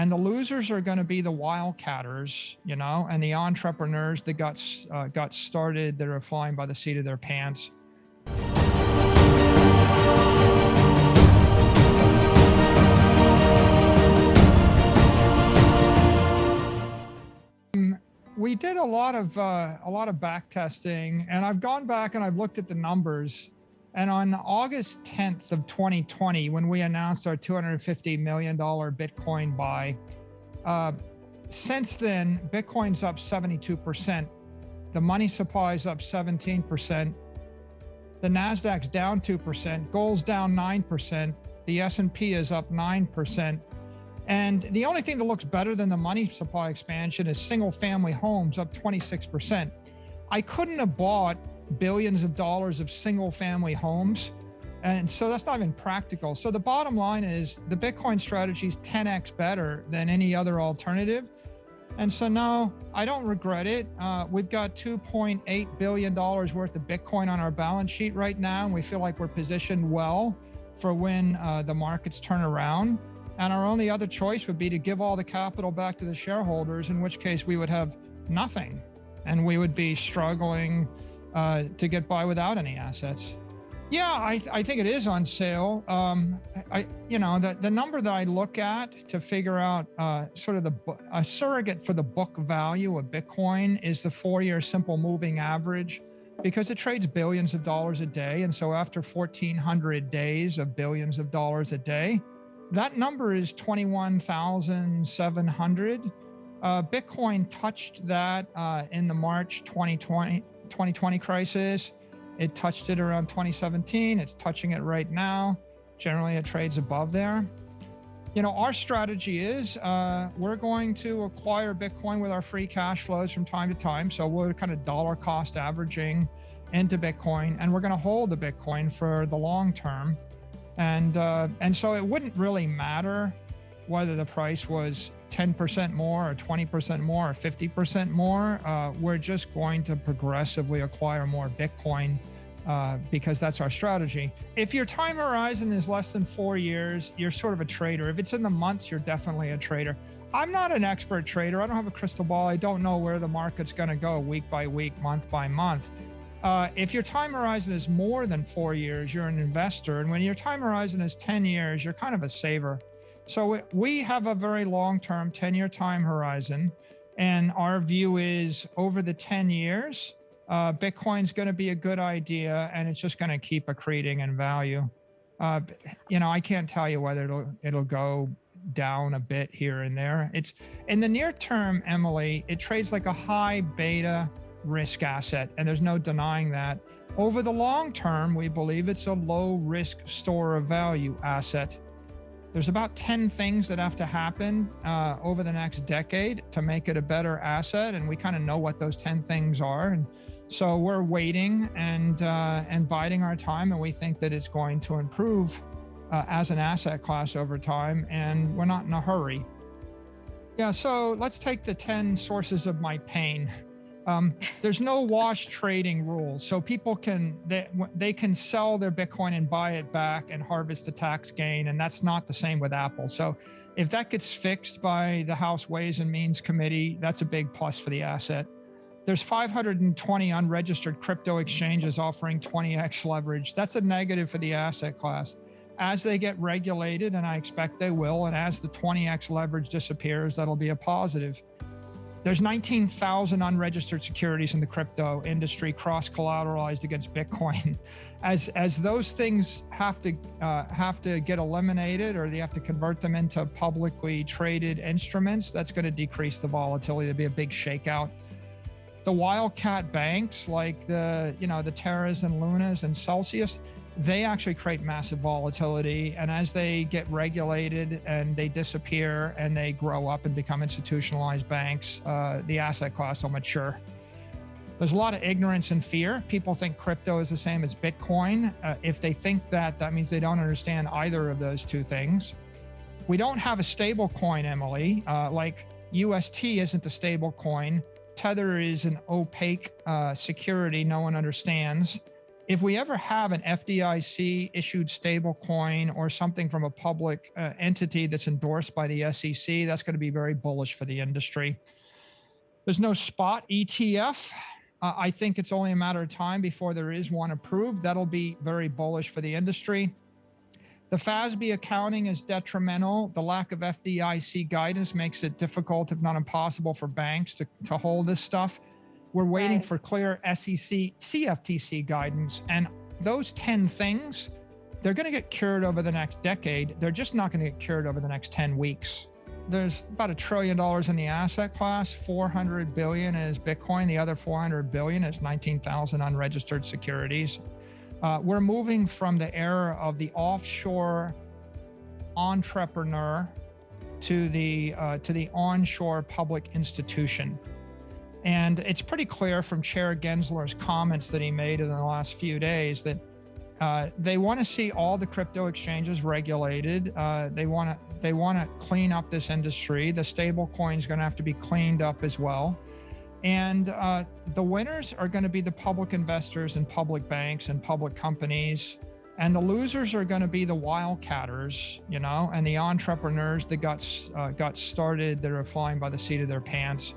And the losers are going to be the wildcatters, you know, and the entrepreneurs that got started, that are flying by the seat of their pants. We did a lot of back testing, and I've gone back and I've looked at the numbers. And on August 10th of 2020, when we announced our $250 million Bitcoin buy, since then, Bitcoin's up 72%. The money supply is up 17%. The NASDAQ's down 2%. Gold's down 9%. The S&P is up 9%. And the only thing that looks better than the money supply expansion is single family homes up 26%. I couldn't have bought billions of dollars of single family homes. And so that's not even practical. So the bottom line is the Bitcoin strategy is 10x better than any other alternative. And so no, I don't regret it. We've got $2.8 billion worth of Bitcoin on our balance sheet right now. And we feel like we're positioned well for when the markets turn around. And our only other choice would be to give all the capital back to the shareholders, in which case we would have nothing. And we would be struggling to get by without any assets. Yeah, I think it is on sale. The number that I look at to figure out sort of a surrogate for the book value of Bitcoin is the 4-year simple moving average, because it trades billions of dollars a day. And so after 1,400 days of billions of dollars a day, that number is 21,700. Bitcoin touched that in the March 2020 crisis. It touched it around 2017. It's touching it right now. Generally, it trades above there. You know, our strategy is we're going to acquire Bitcoin with our free cash flows from time to time. So we're kind of dollar cost averaging into Bitcoin, and we're going to hold the Bitcoin for the long term. And so it wouldn't really matter whether the price was 10% more or 20% more or 50% more. We're just going to progressively acquire more Bitcoin because that's our strategy. If your time horizon is less than 4 years, you're sort of a trader. If it's in the months, you're definitely a trader. I'm not an expert trader. I don't have a crystal ball. I don't know where the market's going to go week by week, month by month. If your time horizon is more than 4 years, you're an investor. And when your time horizon is 10 years, you're kind of a saver. So we have a very long-term 10-year time horizon. And our view is over the 10 years, Bitcoin's going to be a good idea, and it's just going to keep accreting in value. I can't tell you whether it'll go down a bit here and there. It's in the near term, Emily, it trades like a high beta risk asset, and there's no denying that. Over the long term, we believe it's a low risk store of value asset. There's about 10 things that have to happen over the next decade to make it a better asset, and we kind of know what those 10 things are. And so we're waiting and biding our time, and we think that it's going to improve as an asset class over time, and we're not in a hurry. Yeah, so let's take the 10 sources of my pain. There's no wash trading rules. So people they can sell their Bitcoin and buy it back and harvest the tax gain. And that's not the same with Apple. So if that gets fixed by the House Ways and Means Committee, that's a big plus for the asset. There's 520 unregistered crypto exchanges offering 20x leverage. That's a negative for the asset class. As they get regulated, and I expect they will, and as the 20x leverage disappears, that'll be a positive. There's 19,000 unregistered securities in the crypto industry, cross-collateralized against Bitcoin. As those things have to get eliminated, or they have to convert them into publicly traded instruments, that's going to decrease the volatility. There'll be a big shakeout. The wildcat banks, like the Terras and Lunas and Celsius, they actually create massive volatility. And as they get regulated and they disappear and they grow up and become institutionalized banks, the asset class will mature. There's a lot of ignorance and fear. People think crypto is the same as Bitcoin. If they think that, that means they don't understand either of those two things. We don't have a stable coin, Emily. Like UST isn't a stable coin. Tether is an opaque security no one understands. if we ever have an FDIC issued stable coin or something from a public entity that's endorsed by the SEC, that's going to be very bullish for the industry. There's no spot ETF. I think it's only a matter of time before there is one approved. That'll be very bullish for the industry. The FASB accounting is detrimental. The lack of FDIC guidance makes it difficult, if not impossible, for banks to hold this stuff. We're waiting for clear SEC, CFTC guidance. And those 10 things, they're going to get cured over the next decade. They're just not going to get cured over the next 10 weeks. There's about $1 trillion in the asset class. 400 billion is Bitcoin. The other 400 billion is 19,000 unregistered securities. We're moving from the era of the offshore entrepreneur to the onshore public institution. And it's pretty clear from Chair Gensler's comments that he made in the last few days that they want to see all the crypto exchanges regulated. They want to clean up this industry. The stable coin is going to have to be cleaned up as well. And the winners are going to be the public investors and public banks and public companies. And the losers are going to be the wildcatters, and the entrepreneurs that got started that are flying by the seat of their pants.